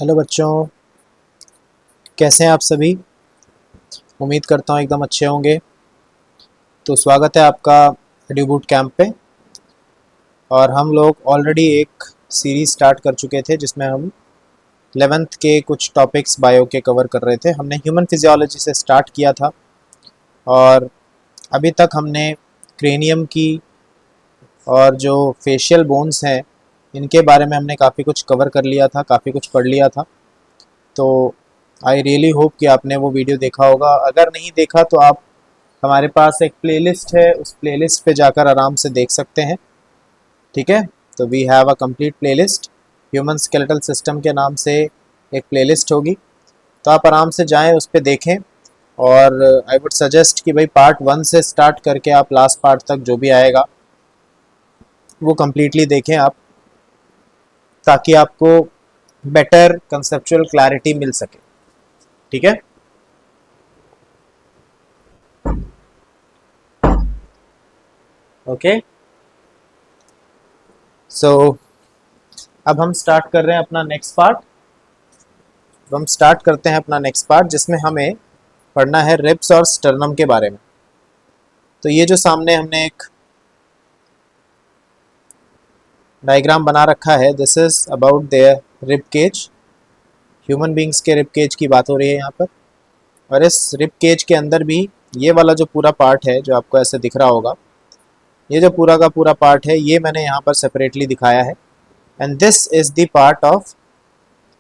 Hello बच्चों, कैसे हैं आप सभी। उम्मीद करता हूँ एकदम अच्छे होंगे। तो स्वागत है आपका एडू बूट कैंप पे। और हम लोग ऑलरेडी एक सीरीज़ स्टार्ट कर चुके थे जिसमें हम 11th के कुछ टॉपिक्स बायो के कवर कर रहे थे। हमने ह्यूमन फिजियोलॉजी से स्टार्ट किया था और अभी तक हमने क्रेनियम की और जो फेशियल बोन्स हैं इनके बारे में हमने काफ़ी कुछ कवर कर लिया था, काफ़ी कुछ पढ़ लिया था। तो आई रियली होप कि आपने वो वीडियो देखा होगा। अगर नहीं देखा तो आप, हमारे पास एक प्लेलिस्ट है, उस प्लेलिस्ट पे जाकर आराम से देख सकते हैं। ठीक है, तो we have a complete playlist. Human skeletal system के नाम से एक प्लेलिस्ट होगी, तो आप आराम से जाएं, उस पर देखें। और आई वुड सजेस्ट कि भाई पार्ट 1 से स्टार्ट करके आप लास्ट पार्ट तक जो भी आएगा वो कम्प्लीटली देखें आप, ताकि आपको बेटर कंसेप्चुअल क्लैरिटी मिल सके। ठीक है, ओके। सो अब हम स्टार्ट कर रहे हैं अपना नेक्स्ट पार्ट। हम स्टार्ट करते हैं अपना नेक्स्ट पार्ट जिसमें हमें पढ़ना है रिब्स और स्टर्नम के बारे में। तो ये जो सामने हमने एक डायग्राम बना रखा है, this is about their rib cage. Human beings के रिब केज की बात हो रही है यहाँ पर। और इस रिब केज के अंदर भी ये वाला जो पूरा पार्ट है जो आपको ऐसे दिख रहा होगा, ये जो पूरा का पूरा पार्ट है ये मैंने यहाँ पर सेपरेटली दिखाया है। And this is the part of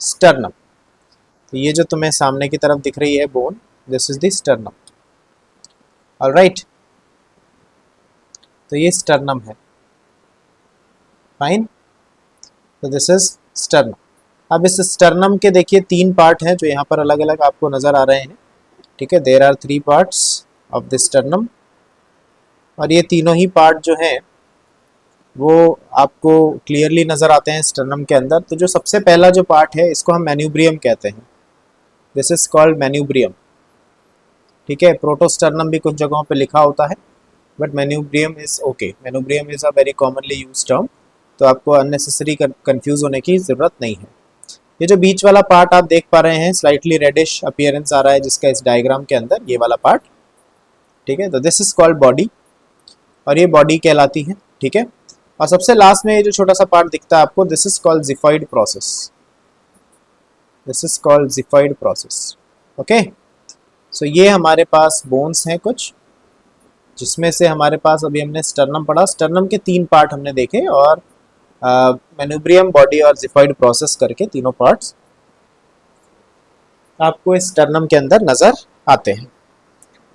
sternum. तो ये जो तुम्हें सामने की तरफ दिख रही है bone, this is the sternum. Alright, तो ये स्टर्नम है। फाइन, तो दिस इज स्टर्नम। अब इस स्टर्नम के देखिए 3 पार्ट हैं जो यहाँ पर अलग अलग आपको नज़र आ रहे हैं। ठीक है, there are 3 parts of the sternum. और ये तीनों ही पार्ट जो हैं वो आपको क्लियरली नज़र आते हैं स्टर्नम के अंदर। तो जो सबसे पहला जो पार्ट है इसको हम मैन्यूब्रियम कहते हैं। This is called manubrium. ठीक है, प्रोटोस्टर्नम भी कुछ जगहों पे लिखा होता है, but manubrium is okay. Manubrium is a very commonly use term, तो आपको अननेसेसरी कंफ्यूज होने की ज़रूरत नहीं है। ये जो बीच वाला पार्ट आप देख पा रहे हैं, स्लाइटली रेडिश अपीयरेंस आ रहा है जिसका इस डायग्राम के अंदर, ये वाला पार्ट। ठीक है, तो दिस इज कॉल्ड बॉडी, और ये बॉडी कहलाती है। ठीक है, और सबसे लास्ट में ये जो छोटा सा पार्ट दिखता है आपको, this is called xiphoid process. This is called xiphoid process. Okay, so ये हमारे पास बोन्स हैं कुछ, जिसमें से हमारे पास अभी हमने स्टर्नम पढ़ा। स्टर्नम के 3 पार्ट हमने देखे, और मैन्यूब्रियम, बॉडी और जिफाइड प्रोसेस करके तीनों पार्ट्स आपको इस स्टर्नम के अंदर नजर आते हैं।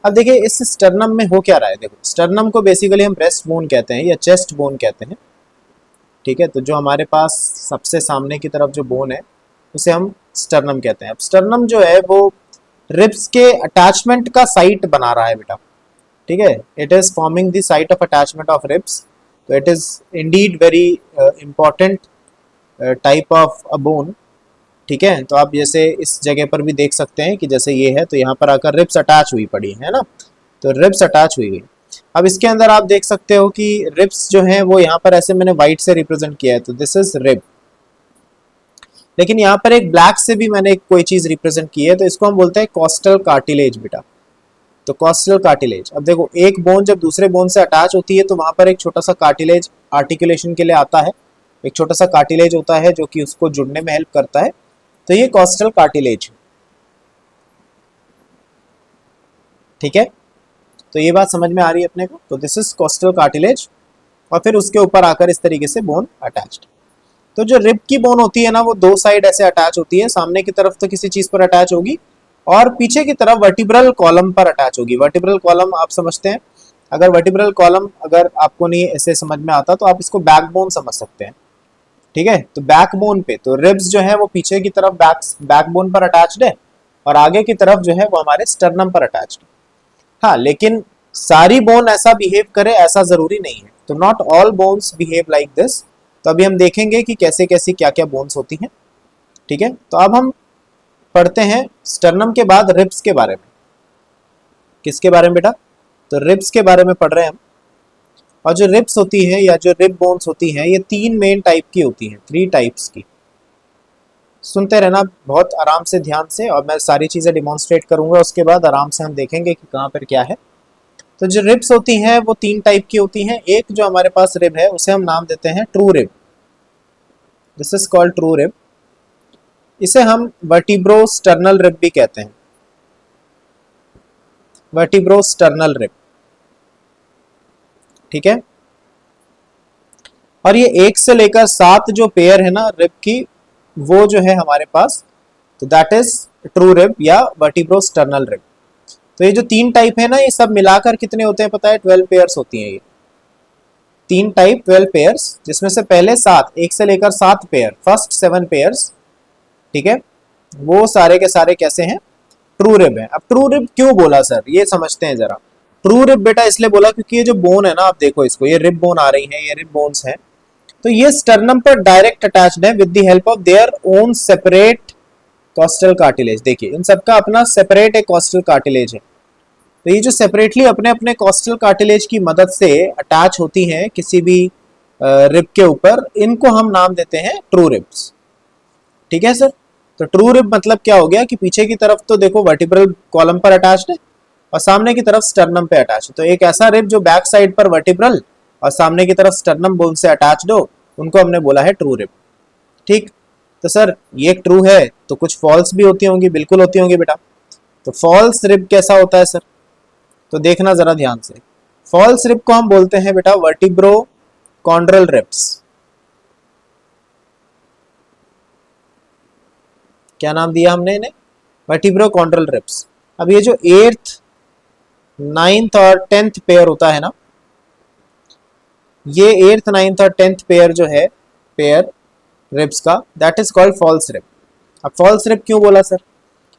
अब देखिए इस स्टर्नम में हो क्या रहा है। देखो, स्टर्नम को बेसिकली हम ब्रेस्ट बोन कहते हैं या चेस्ट बोन कहते हैं। ठीक है, तो जो हमारे पास सबसे सामने की तरफ जो बोन है उसे हम स्टर्नम कहते हैं। अब स्टर्नम जो है वो रिब्स के अटैचमेंट का साइट बना रहा है बेटा। ठीक है, it is forming the site of attachment of ribs. तो it is indeed very important type of a bone. ठीक है, तो आप जैसे इस जगह पर भी देख सकते हैं कि जैसे ये है, तो यहाँ पर आकर रिब्स अटैच हुई पड़ी है ना, तो रिब्स अटैच हुई गई। अब इसके अंदर आप देख सकते हो कि रिब्स जो हैं वो यहाँ पर ऐसे मैंने व्हाइट से रिप्रेजेंट किया है, तो दिस इज रिब। लेकिन यहाँ पर एक ब्लैक से भी मैंने कोई चीज रिप्रेजेंट की है, तो इसको हम बोलते हैं कॉस्टल कार्टिलेज बेटा। तो कॉस्टल कार्टिलेज, अब देखो एक बोन जब दूसरे बोन से अटैच होती है तो वहां पर एक छोटा सा कार्टिलेज आर्टिकुलेशन के लिए आता है। एक छोटा सा कार्टिलेज होता है जो कि उसको जुड़ने में हेल्प करता है, तो ये कॉस्टल कार्टिलेज। ठीक है, तो ये बात समझ में आ रही है अपने को। तो दिस इज कॉस्टल कार्टिलेज, और फिर उसके ऊपर आकर इस तरीके से बोन अटैच्ड। तो जो रिब की बोन होती है ना, वो 2 साइड ऐसे अटैच होती है। सामने की तरफ तो किसी चीज पर अटैच होगी, और पीछे की तरफ वर्टिब्रल कॉलम पर अटैच होगी। वर्टिब्रल कॉलम आप समझते हैं। अगर वर्टिब्रल कॉलम अगर आपको नहीं ऐसे समझ में आता तो आप इसको बैकबोन समझ सकते हैं। ठीक है, तो बैकबोन पे तो रिब्स जो है वो पीछे की तरफ बैकबोन पर अटैच्ड है, और आगे की तरफ जो है वो हमारे स्टर्नम पर अटैच्ड है। हाँ, लेकिन सारी बोन ऐसा बिहेव करे ऐसा जरूरी नहीं है। तो not all bones behave like this. तो अभी हम देखेंगे कि कैसे कैसी क्या क्या बोन्स होती हैं। ठीक है, तो अब हम पढ़ते हैं स्टर्नम के बाद रिब्स के बारे में। किसके बारे में बेटा? तो रिब्स के बारे में पढ़ रहे हैं हम। और जो रिब्स होती है या जो रिब बोन्स होती हैं, ये 3 मेन टाइप की होती हैं, 3 टाइप्स की। सुनते रहना बहुत आराम से, ध्यान से, और मैं सारी चीज़ें डिमॉन्स्ट्रेट करूंगा, उसके बाद आराम से हम देखेंगे कि कहाँ पर क्या है। तो जो रिब्स होती हैं वो तीन टाइप की होती हैं। एक जो हमारे पास रिब है उसे हम नाम देते हैं true rib, this is called true rib. इसे हम वर्टिब्रोस्टर्नल रिब भी कहते हैं, वर्टिब्रोस्टर्नल रिब, ठीक है। और ये 1 से लेकर 7 जो पेयर है ना रिब की, वो जो है हमारे पास, तो दैट इज ट्रू रिब या वर्टिब्रोस्टर्नल रिब। तो ये जो तीन टाइप है ना, ये सब मिलाकर कितने होते हैं पता है? 12 पेयर्स होती हैं ये तीन टाइप, 12 पेयर्स, जिसमें से पहले 7, 1 से लेकर 7 पेयर, फर्स्ट 7 पेयर्स, ठीक है, वो सारे के सारे कैसे हैं? ट्रू रिब है। अब ट्रू रिब क्यों बोला सर, ये समझते हैं जरा। ट्रू रिब बेटा इसलिए बोला क्योंकि ये जो बोन है ना, आप देखो इसको, ये रिब बोन आ रही है, ये रिब बोन्स है, तो ये स्टर्नम पर डायरेक्ट अटैच्ड है with the help of their own separate costal cartilage. देखिए इन सबका अपना सेपरेट एक कॉस्टल कार्टिलेज है। तो ये जो सेपरेटली अपने अपने कॉस्टल कार्टिलेज की मदद से अटैच होती हैं किसी भी रिब के ऊपर, इनको हम नाम देते हैं ट्रू रिब्स, ठीक है सर। तो ट्रू रिब मतलब क्या हो गया कि पीछे की तरफ तो देखो वर्टिब्रल कॉलम पर अटैच्ड है और सामने की तरफ स्टर्नम पे अटैच है। तो एक ऐसा रिब जो बैक साइड पर वर्टिब्रल और सामने की तरफ स्टर्नम बोन से अटैच्ड हो, उनको हमने बोला है ट्रू रिब, ठीक। तो सर ये एक ट्रू है तो कुछ फॉल्स भी होती होंगी, बिल्कुल होती होंगी बेटा। तो फॉल्स रिब कैसा होता है सर? तो देखना जरा ध्यान से। फॉल्स रिब को हम बोलते हैं बेटा वर्टिब्रो कॉन्ड्रल रिब्स। क्या नाम दिया हमने इन्हें? Vertebro chondral ribs. अब ये जो 8th 9th और 10th पेयर होता है ना, ये 8th 9th और 10th पेयर जो है, पेयर रिब्स का, that is called false rib. अब फॉल्स रिब क्यों बोला सर?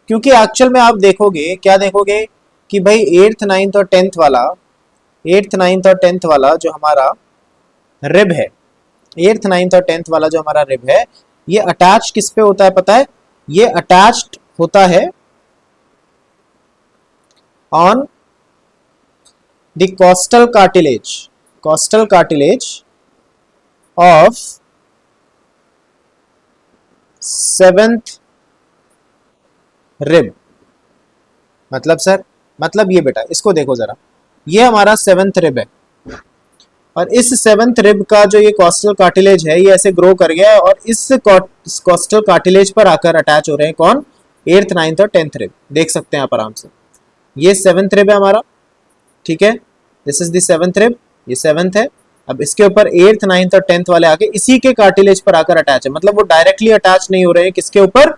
क्योंकि एक्चुअल में आप देखोगे, क्या देखोगे कि भाई 8th 9th और 10th वाला, 8th 9th और 10th वाला जो हमारा रिब है, 8th 9th और 10th वाला जो हमारा रिब है, ये अटैच किस पे होता है पता है? ये अटैच्ड होता है on the costal cartilage of 7th rib. मतलब सर, मतलब ये बेटा इसको देखो जरा, ये हमारा 7th रिब है और इस 7th रिब का जो ये कॉस्टल कार्टिलेज है, ये ऐसे ग्रो कर गया है और इस कॉस्टल कार्टिलेज पर आकर अटैच हो रहे हैं कौन? 8th 9th और 10th रिब। देख सकते हैं आप आराम से, ये 7th रिब है हमारा, ठीक है, this is the 7th rib, ये 7th है। अब इसके ऊपर 8th 9th और 10th वाले आके इसी के कार्टिलेज पर आकर अटैच है, मतलब वो डायरेक्टली अटैच नहीं हो रहे हैं किसके ऊपर?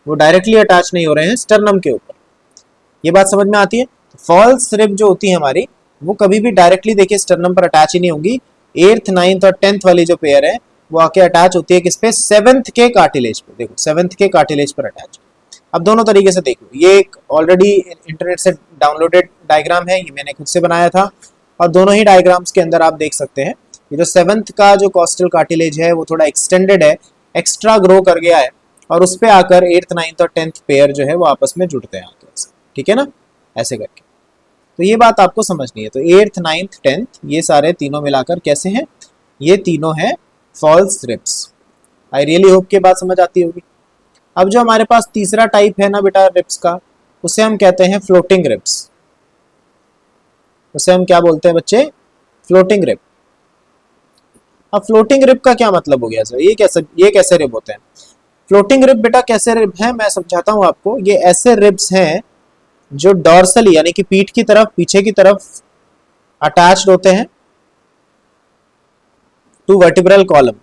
वो डायरेक्टली अटैच नहीं हो रहे हैं स्टर्नम के ऊपर। ये बात समझ में आती है? फॉल्स रिब जो होती है हमारी, वो कभी भी डायरेक्टली देखिए स्टर्नम पर अटैच ही नहीं होंगी। 8th 9th और 10th वाली जो पेयर है, वो आके अटैच होती है किस पे? 7th के कार्टिलेज पे। देखो 7th के कार्टिलेज पर अटैच। अब दोनों तरीके से देखो, ये एक ऑलरेडी इंटरनेट से डाउनलोडेड डायग्राम है, ये मैंने खुद से बनाया था, और दोनों ही डायग्राम्स के अंदर आप देख सकते हैं ये जो 7th का जो कॉस्टल कार्टिलेज है वो थोड़ा एक्सटेंडेड है, एक्स्ट्रा ग्रो कर गया है, और उस पर आकर 8th 9th और 10th पेयर जो है वो आपस में जुड़ते हैं आकर, ठीक है ना, ऐसे करके। तो ये बात आपको समझनी है। तो 8th 9th 10th ये सारे तीनों मिलाकर कैसे हैं? ये तीनों हैं false ribs. I really hope के बात समझ आती होगी। अब जो हमारे पास तीसरा टाइप है ना बेटा रिब्स का, उसे हम कहते हैं फ्लोटिंग रिब्स। उसे हम क्या बोलते हैं बच्चे? Floating rib. अब फ्लोटिंग रिब का क्या मतलब हो गया सर? ये कैसे रिब होते हैं? फ्लोटिंग रिब बेटा कैसे रिब है, मैं समझाता हूं आपको। ये ऐसे रिब्स हैं जो डॉर्सली यानी कि पीठ की तरफ, पीछे की तरफ अटैच्ड होते हैं to vertebral column,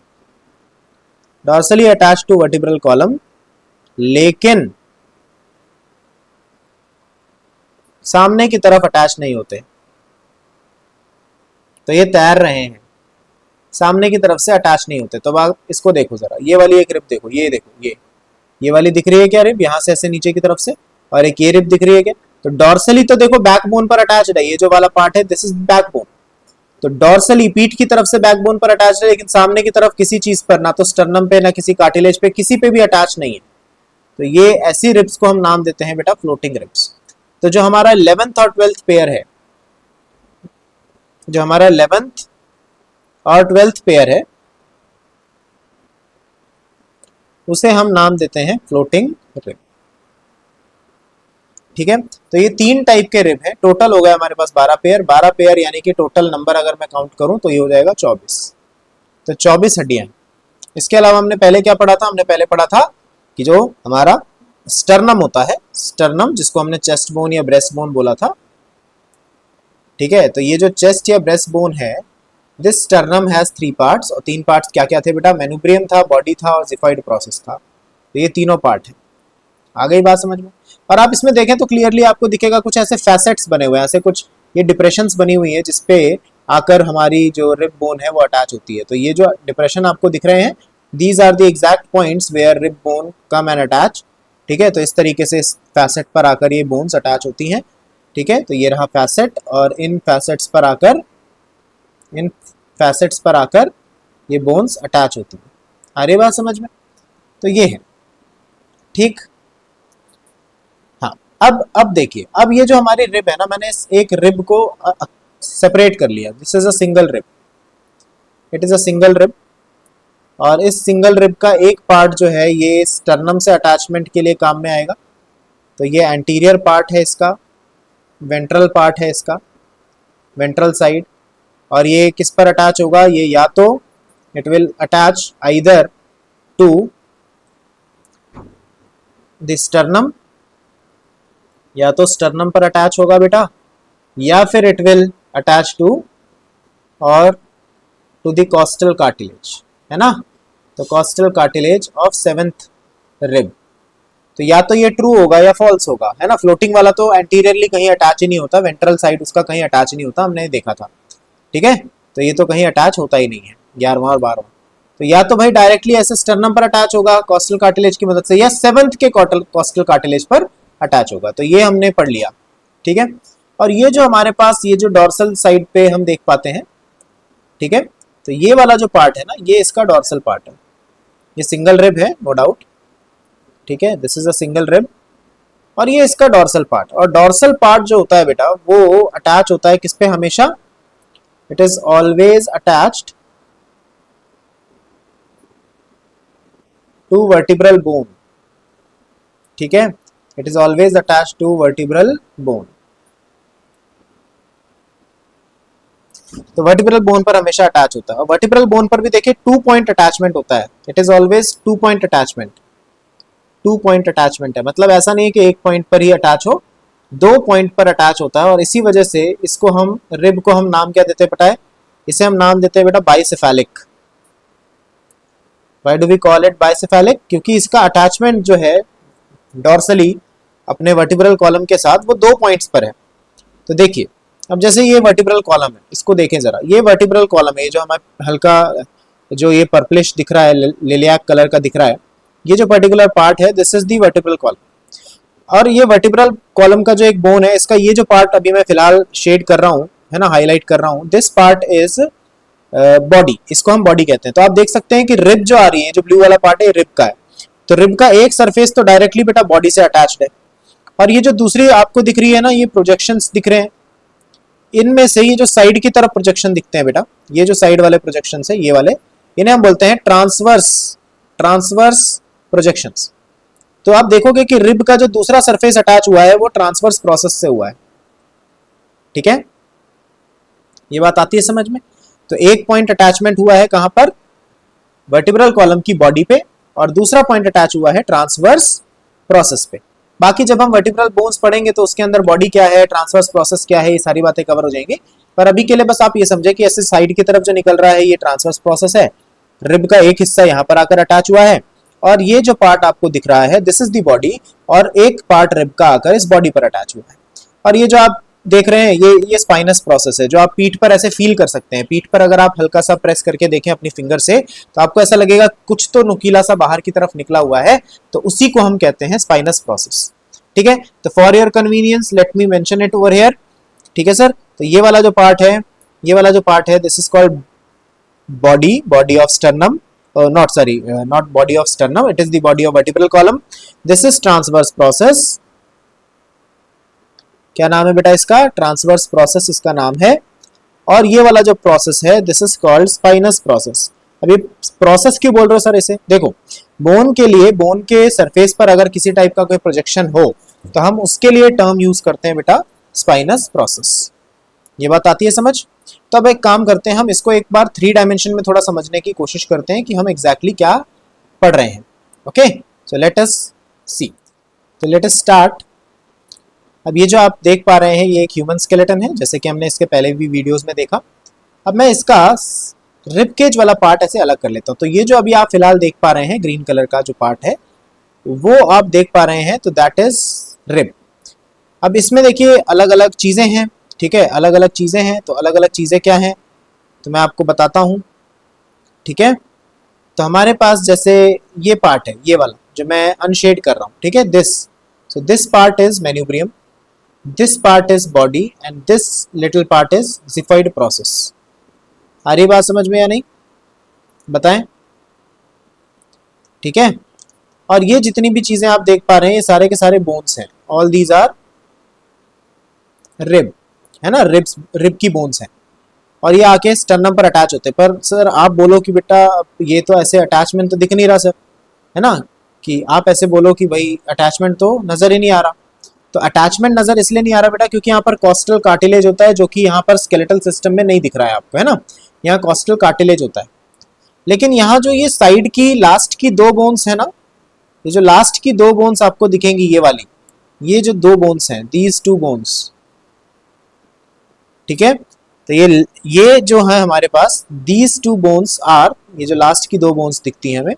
dorsally attached to vertebral column, लेकिन सामने की तरफ अटैच नहीं होते। तो ये तैर रहे हैं, सामने की तरफ से अटैच नहीं होते। तो आप इसको देखो जरा, ये वाली एक रिब देखो, ये देखो, ये वाली दिख रही है क्या रिब? यहां से ऐसे नीचे की तरफ से, और एक ये रिब दिख रही है क्या? तो डॉर्सली तो देखो बैकबोन पर अटैच है, ये जो वाला पार्ट है दिस इज बैकबोन। तो डॉर्सली पीठ की तरफ से बैकबोन पर अटैच है, लेकिन सामने की तरफ किसी चीज पर, ना तो स्टर्नम पे ना किसी कार्टिलेज पे, किसी पे भी अटैच नहीं है। तो ये ऐसी रिब्स को हम नाम देते हैं बेटा फ्लोटिंग रिब्स। तो जो हमारा 11th और 12th पेयर है, जो हमारा 11th और 12th पेयर है, उसे हम नाम देते हैं फ्लोटिंग रिब। ठीक है, तो ये 3 टाइप के रिब है। टोटल हो गया हमारे पास 12 पेयर। 12 पेयर यानी कि टोटल नंबर अगर मैं काउंट करूं तो ये हो जाएगा 24। तो 24 हड्डियां। इसके अलावा हमने पहले क्या पढ़ा था? हमने पहले पढ़ा था कि जो हमारा स्टर्नम होता है, स्टर्नम जिसको हमने चेस्ट बोन या ब्रेस्ट बोन बोला था। ठीक है, तो ये जो चेस्ट या ब्रेस्ट बोन है, दिस स्टर्नम हैज 3 पार्ट्स। और 3 पार्ट्स क्या क्या थे बेटा? मेनुब्रियम था, बॉडी था और जिफाइड प्रोसेस था। तो ये तीनों पार्ट है। आ गई बात समझ में? और आप इसमें देखें तो क्लियरली आपको दिखेगा कुछ ऐसे फैसेट्स बने हुए हैं, ऐसे कुछ ये डिप्रेशंस बनी हुई है जिसपे आकर हमारी जो रिब बोन है वो अटैच होती है। तो ये जो डिप्रेशन आपको दिख रहे हैं, these are the exact points where rib bone come and attach. ठीक है, तो इस तरीके से इस फैसेट पर आकर ये बोन्स अटैच होती हैं। ठीक है, तो ये रहा फैसेट और इन फैसेट्स पर आकर ये बोन्स अटैच होती हैं। आ रही बात समझ में? तो ये है। ठीक, हाँ। अब देखिए, अब ये जो हमारी रिब है ना, मैंने इस एक रिब को सेपरेट कर लिया। This is a single rib, it is a single rib. और इस सिंगल रिब का एक पार्ट जो है ये स्टर्नम से अटैचमेंट के लिए काम में आएगा। तो ये एंटीरियर पार्ट है इसका, वेंट्रल पार्ट है इसका, वेंट्रल साइड। और ये किस पर अटैच होगा? ये या तो it will attach either to the sternum, या तो स्टर्नम पर अटैच होगा बेटा, या फिर इट विल अटैच टू और टू द कॉस्टल कार्टिलेज, है ना? तो costal cartilage of 7th rib. तो या तो ये ट्रू होगा या फॉल्स होगा, है ना? फ्लोटिंग वाला तो एंटीरियरली कहीं अटैच ही नहीं होता, वेंट्रल साइड उसका कहीं अटैच नहीं होता, हमने देखा था। ठीक है, तो ये तो कहीं अटैच होता ही नहीं है, 11वां और 12वां। तो या तो भाई डायरेक्टली ऐसे स्टर्नम पर अटैच होगा कॉस्टल कार्टिलेज की मदद से, या 7th के कॉस्टल कार्टिलेज पर अटैच होगा। तो ये हमने पढ़ लिया। ठीक है, और ये जो हमारे पास ये जो डॉर्सल साइड पे हम देख पाते हैं, ठीक है, तो ये वाला जो पार्ट है ना, ये इसका डॉर्सल पार्ट है। ये सिंगल रिब है, नो डाउट। ठीक है, this is a single rib और ये इसका डॉर्सल पार्ट। और डॉर्सल पार्ट जो होता है बेटा वो अटैच होता है किस पे? हमेशा it is always attached to vertebral bone. ठीक है, it is always attached to vertebral bone. तो वर्टिब्रल बोन पर हमेशा अटैच होता है। और वर्टिब्रल बोन पर भी देखिए 2 पॉइंट अटैचमेंट होता है। It is always 2 point attachment. 2 point attachment है, मतलब ऐसा नहीं है कि एक पॉइंट पर ही अटैच हो, 2 पॉइंट पर अटैच होता है। और इसी वजह से इसको हम रिब को हम नाम क्या देते हैं बेटा? इसे हम नाम देते हैं बेटा bicephalic. Why do we call it bicephalic? क्योंकि इसका अटैचमेंट जो है डॉर्सली अपने वर्टिब्रल कॉलम के साथ वो 2 पॉइंट्स पर है। तो देखिए, अब जैसे ये वर्टिब्रल कॉलम है, इसको देखें जरा, ये वर्टिब्रल कॉलम है, जो हमारा हल्का जो ये पर्पलिश दिख रहा है, लिलियाक कलर का दिख रहा है, ये जो पर्टिकुलर पार्ट है, this is the vertebral column. और ये वर्टिब्रल कॉलम का जो एक बोन है, इसका ये जो पार्ट अभी मैं फिलहाल शेड कर रहा हूँ, है ना, हाईलाइट कर रहा हूँ, दिस पार्ट इज बॉडी। इसको हम बॉडी कहते हैं। तो आप देख सकते हैं कि रिब जो आ रही है, जो ब्लू वाला पार्ट है, रिब का है। तो रिब का एक सरफेस तो डायरेक्टली बेटा बॉडी से अटैच्ड है, और ये जो दूसरी आपको दिख रही है ना, ये प्रोजेक्शंस दिख रहे हैं, इनमें से ये जो साइड की तरफ प्रोजेक्शन दिखते हैं बेटा, ये जो साइड वाले प्रोजेक्शन है, ये वाले, इन्हें हम बोलते हैं ट्रांसवर्स प्रोजेक्शंस। तो आप देखोगे कि रिब का जो दूसरा सरफेस अटैच हुआ है वो ट्रांसवर्स प्रोसेस से हुआ है। ठीक है, ये बात आती है समझ में? तो एक पॉइंट अटैचमेंट हुआ है कहां पर? वर्टिब्रल कॉलम की बॉडी पे, और दूसरा पॉइंट अटैच हुआ है ट्रांसवर्स प्रोसेस पे। बाकी जब हम वर्टिब्रल बोन्स पढ़ेंगे तो उसके अंदर बॉडी क्या है, ट्रांसवर्स प्रोसेस क्या है, ये सारी बातें कवर हो जाएंगी। पर अभी के लिए बस आप ये समझे कि ऐसे साइड की तरफ जो निकल रहा है ये ट्रांसवर्स प्रोसेस है, रिब का एक हिस्सा यहाँ पर आकर अटैच हुआ है, और ये जो पार्ट आपको दिख रहा है दिस इज द बॉडी, और एक पार्ट रिब का आकर इस बॉडी पर अटैच हुआ है। और ये जो आप देख रहे हैं ये स्पाइनस प्रोसेस है, जो आप पीठ पर ऐसे फील कर सकते हैं। पीठ पर अगर आप हल्का सा प्रेस करके देखें अपनी फिंगर से, तो आपको ऐसा लगेगा कुछ तो नुकीला सा बाहर की तरफ निकला हुआ है, तो उसी को हम कहते हैं स्पाइनस प्रोसेस। ठीक है, तो for your convenience let me mention it over here. ठीक है सर, तो ये वाला जो पार्ट है, ये वाला जो पार्ट है, this is called body of sternum, not body of sternum, it is the body of vertebral column. This is transverse process. क्या नाम है बेटा इसका? ट्रांसवर्स प्रोसेस इसका नाम है। और ये वाला जो प्रोसेस है this is called spinous process. अभी प्रोसेस क्यों बोल रहे हो सर इसे? देखो, बोन के लिए, बोन के सरफेस पर अगर किसी टाइप का कोई प्रोजेक्शन हो तो हम उसके लिए टर्म यूज करते हैं बेटा स्पाइनस प्रोसेस। ये बात आती है समझ? तो अब एक काम करते हैं, हम इसको एक बार 3 डायमेंशन में थोड़ा समझने की कोशिश करते हैं कि हम एग्जैक्टली क्या पढ़ रहे हैं। ओके, सो लेट अस सी, तो लेट अस स्टार्ट। अब ये जो आप देख पा रहे हैं ये एक ह्यूमन स्केलेटन है, जैसे कि हमने इसके पहले भी वीडियोस में देखा। अब मैं इसका रिब केज वाला पार्ट ऐसे अलग कर लेता हूँ। तो ये जो अभी आप फिलहाल देख पा रहे हैं ग्रीन कलर का जो पार्ट है वो आप देख पा रहे हैं, तो दैट इज रिब। अब इसमें देखिए अलग अलग चीज़ें हैं, ठीक है, अलग अलग चीज़ें हैं। तो अलग अलग चीज़ें क्या हैं तो मैं आपको बताता हूँ, ठीक है। तो हमारे पास जैसे ये पार्ट है, ये वाला जो मैं अनशेड कर रहा हूँ, ठीक है, this, so this part is manubrium, this part is body and this little part is xiphoid process. आ रही बात समझ में या नहीं, बताएं? ठीक है। और ये जितनी भी चीजें आप देख पा रहे हैं ये सारे के सारे बोन्स हैं, ऑल दीज आर रिब, है ना, रिब्स, रिब की बोन्स हैं। और ये आके स्टर्नम पर अटैच होते हैं। पर सर आप बोलो कि बेटा ये तो ऐसे अटैचमेंट तो दिख नहीं रहा सर, है ना, कि आप ऐसे बोलो कि भाई अटैचमेंट तो नजर ही नहीं आ रहा। तो अटैचमेंट नजर इसलिए नहीं आ रहा बेटा क्योंकि यहाँ पर कॉस्टल कार्टिलेज होता है जो कि यहाँ पर स्केलेटल सिस्टम में नहीं दिख रहा है आपको, है ना, यहाँ कॉस्टल कार्टिलेज होता है। लेकिन यहाँ जो ये साइड की लास्ट की 2 बोन्स है ना, ये जो लास्ट की 2 बोन्स आपको दिखेंगी ये वाली, ये जो 2 बोन्स हैं, दीज 2 बोन्स, ठीक है। तो ये जो है हमारे पास दीज 2 बोन्स आर, ये जो लास्ट की 2 बोन्स दिखती हैं हमें,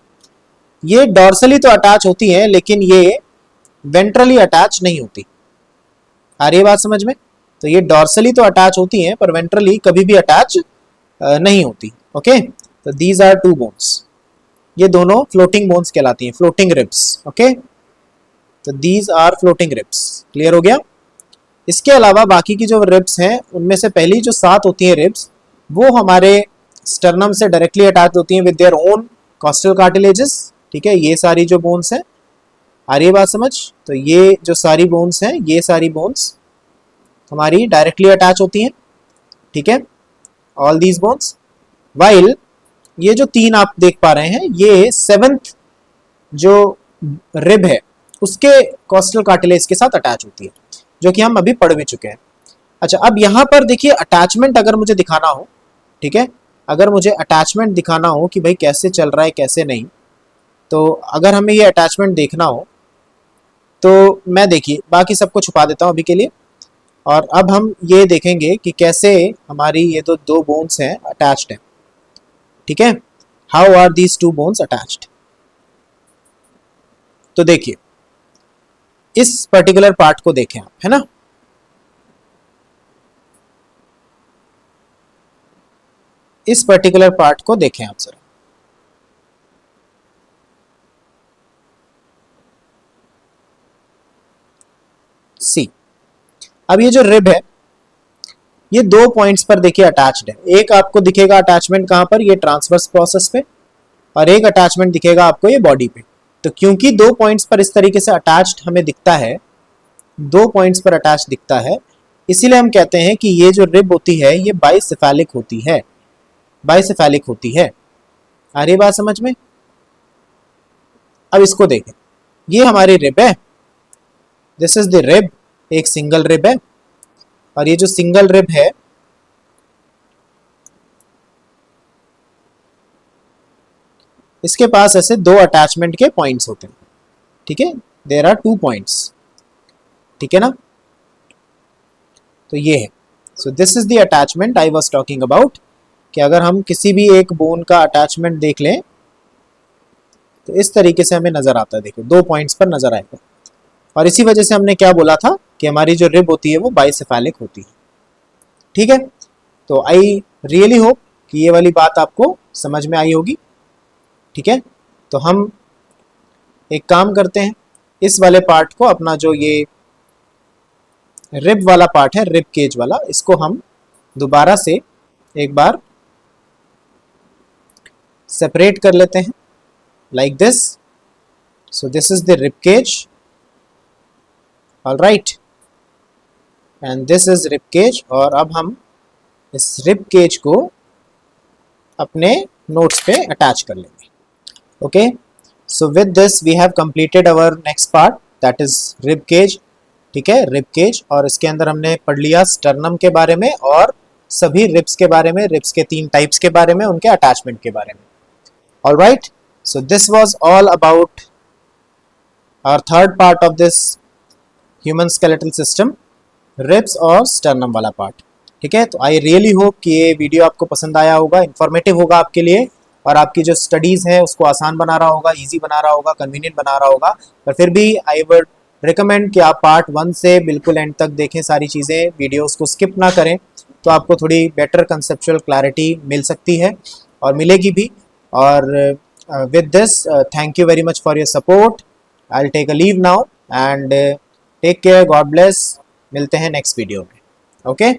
ये डॉर्सली तो अटैच होती हैं लेकिन ये वेंट्रली अटैच नहीं होती। आ रही है बात समझ में? तो ये डॉर्सली तो अटैच होती हैं पर वेंट्रली कभी भी अटैच नहीं होती। ओके, तो दीज आर 2 बोन्स, ये दोनों फ्लोटिंग बोन्स कहलाती हैं, फ्लोटिंग रिब्स। ओके, तो these are floating ribs, clear हो गया? इसके अलावा बाकी की जो रिब्स हैं उनमें से पहली जो 7 होती हैं रिब्स वो हमारे स्टर्नम से डायरेक्टली अटैच होती हैं with their own costal cartilages, ठीक है। ये सारी जो बोन्स हैं, आ रही है बात समझ? तो ये जो सारी बोन्स हैं, ये सारी बोन्स हमारी डायरेक्टली अटैच होती हैं, ठीक है, ऑल दीज बोन्स। वाइल ये जो 3 आप देख पा रहे हैं ये 7th जो रिब है उसके कॉस्टल कार्टिलेज के साथ अटैच होती है, जो कि हम अभी पढ़ भी चुके हैं। अच्छा, अब यहाँ पर देखिए अटैचमेंट अगर मुझे दिखाना हो, ठीक है, अगर मुझे अटैचमेंट दिखाना हो कि भाई कैसे चल रहा है कैसे नहीं, तो अगर हमें ये अटैचमेंट देखना हो तो मैं देखिए बाकी सबको छुपा देता हूँ अभी के लिए, और अब हम ये देखेंगे कि कैसे हमारी ये तो 2 बोन्स हैं अटैच्ड हैं, ठीक है, how are these 2 bones attached. तो देखिए इस पर्टिकुलर पार्ट को देखें आप, है ना, इस पर्टिकुलर पार्ट को देखें आप जरा। सी, अब ये जो रिब है ये 2 पॉइंट्स पर देखिए अटैच्ड है। एक आपको दिखेगा अटैचमेंट कहां पर, ये ट्रांसवर्स प्रोसेस पे, और एक अटैचमेंट दिखेगा आपको ये बॉडी पे। तो क्योंकि 2 पॉइंट्स पर इस तरीके से अटैच्ड हमें दिखता है, 2 पॉइंट्स पर अटैच दिखता है, इसीलिए हम कहते हैं कि ये जो रिब होती है ये बाइसेफेलिक होती है, बाइसेफेलिक होती है। आ रही बात समझ में? अब इसको देखें, ये हमारी रिब है, दिस इज द रिब, एक सिंगल रिब है, और ये जो सिंगल रिब है इसके पास ऐसे 2 अटैचमेंट के पॉइंट्स होते हैं, ठीक है, देयर आर 2 पॉइंट्स, ठीक है ना। तो ये है, so this is the attachment I was talking about, कि अगर हम किसी भी एक बोन का अटैचमेंट देख लें तो इस तरीके से हमें नजर आता है, देखो 2 पॉइंट्स पर नजर आएगा। और इसी वजह से हमने क्या बोला था कि हमारी जो रिब होती है वो बाइसेफेलिक होती है, ठीक है। तो आई रियली होप कि ये वाली बात आपको समझ में आई होगी, ठीक है। तो हम एक काम करते हैं, इस वाले पार्ट को, अपना जो ये रिब वाला पार्ट है, रिब केज वाला, इसको हम दोबारा से एक बार सेपरेट कर लेते हैं like this. So this is the rib cage, all right, and this is rib cage। और अब हम इस rib cage को अपने नोट्स पे अटैच कर लेंगे। Okay, so with this we have completed our next part, that is rib cage. ठीक है, रिब केज, और इसके अंदर हमने पढ़ लिया स्टर्नम के बारे में और सभी रिब्स के बारे में, रिब्स के 3 टाइप्स के बारे में, उनके अटैचमेंट के बारे में। Alright, so this was all about our third part of this human skeletal system, ribs और स्टर्नम वाला पार्ट। ठीक है, तो आई रियली होप कि ये वीडियो आपको पसंद आया होगा, इन्फॉर्मेटिव होगा आपके लिए, और आपकी जो स्टडीज़ है उसको आसान बना रहा होगा, इजी बना रहा होगा, कन्वीनियंट बना रहा होगा। पर फिर भी आई वुड रिकमेंड कि आप पार्ट 1 से बिल्कुल एंड तक देखें सारी चीज़ें, वीडियोस को स्किप ना करें, तो आपको थोड़ी बेटर कंसेप्चुअल क्लैरिटी मिल सकती है और मिलेगी भी। और with this thank you very much for your support. I will take a leave now and take care, God bless. मिलते हैं नेक्स्ट वीडियो में। ओके।